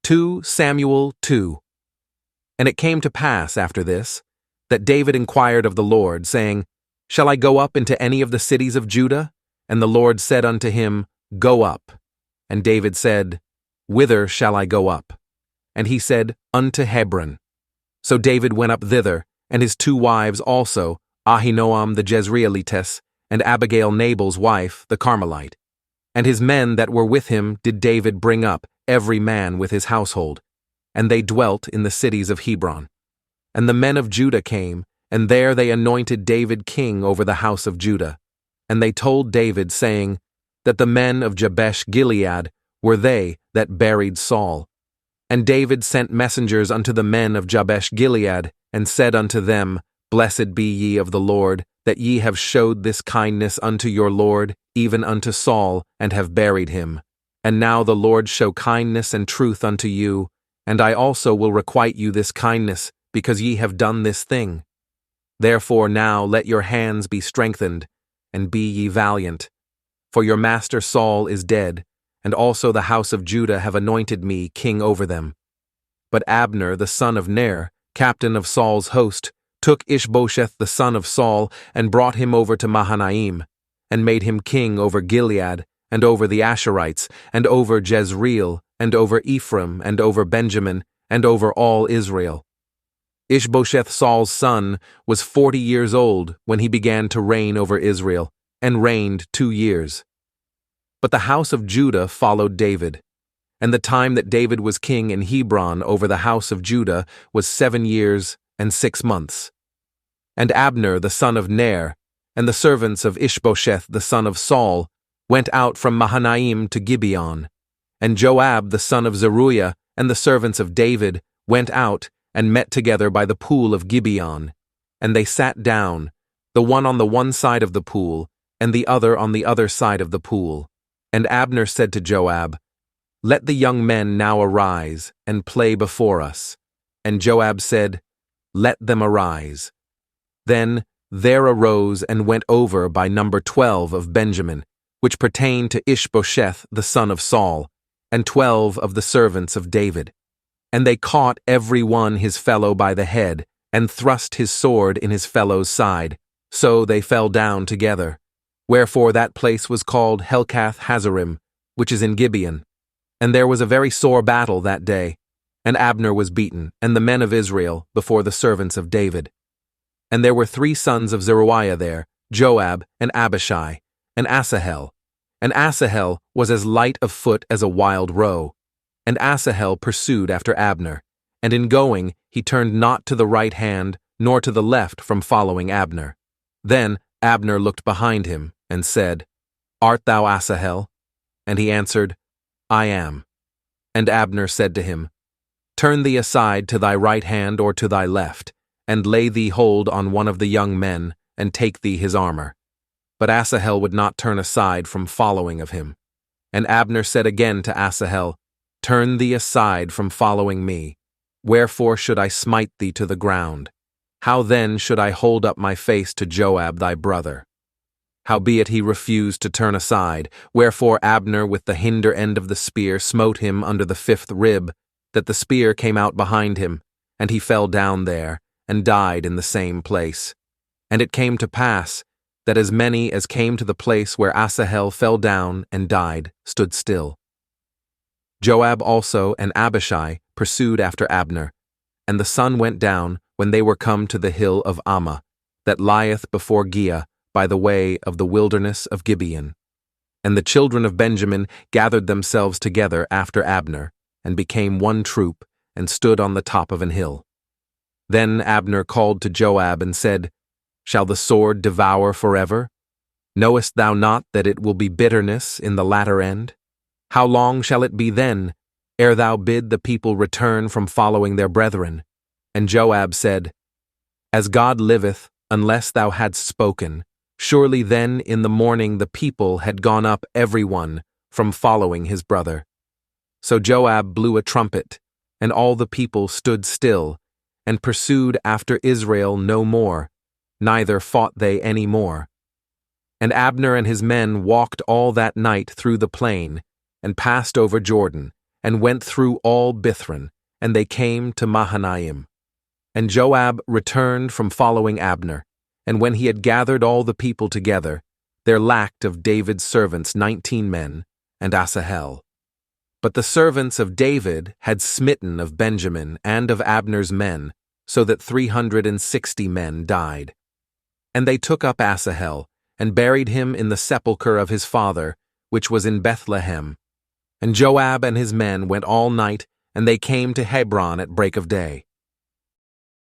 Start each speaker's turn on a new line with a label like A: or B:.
A: 2 Samuel 2. And it came to pass after this, that David inquired of the Lord, saying, Shall I go up into any of the cities of Judah? And the Lord said unto him, Go up. And David said, Whither shall I go up? And he said, Unto Hebron. So David went up thither, and his 2 wives also, Ahinoam the Jezreelitess, and Abigail Nabal's wife, the Carmelite. And his men that were with him did David bring up, every man with his household. And they dwelt in the cities of Hebron. And the men of Judah came, and there they anointed David king over the house of Judah. And they told David, saying, that the men of Jabesh Gilead were they that buried Saul. And David sent messengers unto the men of Jabesh Gilead, and said unto them, Blessed be ye of the Lord, that ye have showed this kindness unto your Lord, even unto Saul, and have buried him. And now the Lord show kindness and truth unto you, and I also will requite you this kindness, because ye have done this thing. Therefore now let your hands be strengthened, and be ye valiant. For your master Saul is dead, and also the house of Judah have anointed me king over them. But Abner the son of Ner, captain of Saul's host, took Ishbosheth the son of Saul, and brought him over to Mahanaim, and made him king over Gilead, and over the Asherites, and over Jezreel, and over Ephraim, and over Benjamin, and over all Israel. Ishbosheth Saul's son was 40 years old when he began to reign over Israel, and reigned 2 years. But the house of Judah followed David, and the time that David was king in Hebron over the house of Judah was 7 years and 6 months. And Abner the son of Ner, and the servants of Ishbosheth the son of Saul, went out from Mahanaim to Gibeon. And Joab the son of Zeruiah, and the servants of David, went out and met together by the pool of Gibeon. And they sat down, the one on the one side of the pool, and the other on the other side of the pool. And Abner said to Joab, Let the young men now arise, and play before us. And Joab said, Let them arise. Then there arose and went over by number 12 of Benjamin, which pertained to Ishbosheth the son of Saul, and 12 of the servants of David. And they caught every one his fellow by the head, and thrust his sword in his fellow's side. So they fell down together. Wherefore that place was called Helkath Hazarim, which is in Gibeon. And there was a very sore battle that day. And Abner was beaten, and the men of Israel, before the servants of David. And there were 3 sons of Zeruiah there, Joab, and Abishai, and Asahel. And Asahel was as light of foot as a wild roe. And Asahel pursued after Abner, and in going he turned not to the right hand, nor to the left from following Abner. Then Abner looked behind him, and said, Art thou Asahel? And he answered, I am. And Abner said to him, Turn thee aside to thy right hand or to thy left, and lay thee hold on one of the young men, and take thee his armor. But Asahel would not turn aside from following of him. And Abner said again to Asahel, Turn thee aside from following me. Wherefore should I smite thee to the ground? How then should I hold up my face to Joab thy brother? Howbeit he refused to turn aside, wherefore Abner with the hinder end of the spear smote him under the 5th rib, that the spear came out behind him, and he fell down there, and died in the same place. And it came to pass, that as many as came to the place where Asahel fell down and died stood still. Joab also and Abishai pursued after Abner, and the sun went down when they were come to the hill of Ammah, that lieth before Giah, by the way of the wilderness of Gibeon. And the children of Benjamin gathered themselves together after Abner, and became one troop, and stood on the top of an hill. Then Abner called to Joab and said, Shall the sword devour forever? Knowest thou not that it will be bitterness in the latter end? How long shall it be then, ere thou bid the people return from following their brethren? And Joab said, As God liveth, unless thou hadst spoken, surely then in the morning the people had gone up every one from following his brother. So Joab blew a trumpet, and all the people stood still, and pursued after Israel no more, neither fought they any more. And Abner and his men walked all that night through the plain, and passed over Jordan, and went through all Bithron, and they came to Mahanaim. And Joab returned from following Abner, and when he had gathered all the people together, there lacked of David's servants 19 men, and Asahel. But the servants of David had smitten of Benjamin and of Abner's men, so that 360 men died. And they took up Asahel, and buried him in the sepulchre of his father, which was in Bethlehem. And Joab and his men went all night, and they came to Hebron at break of day.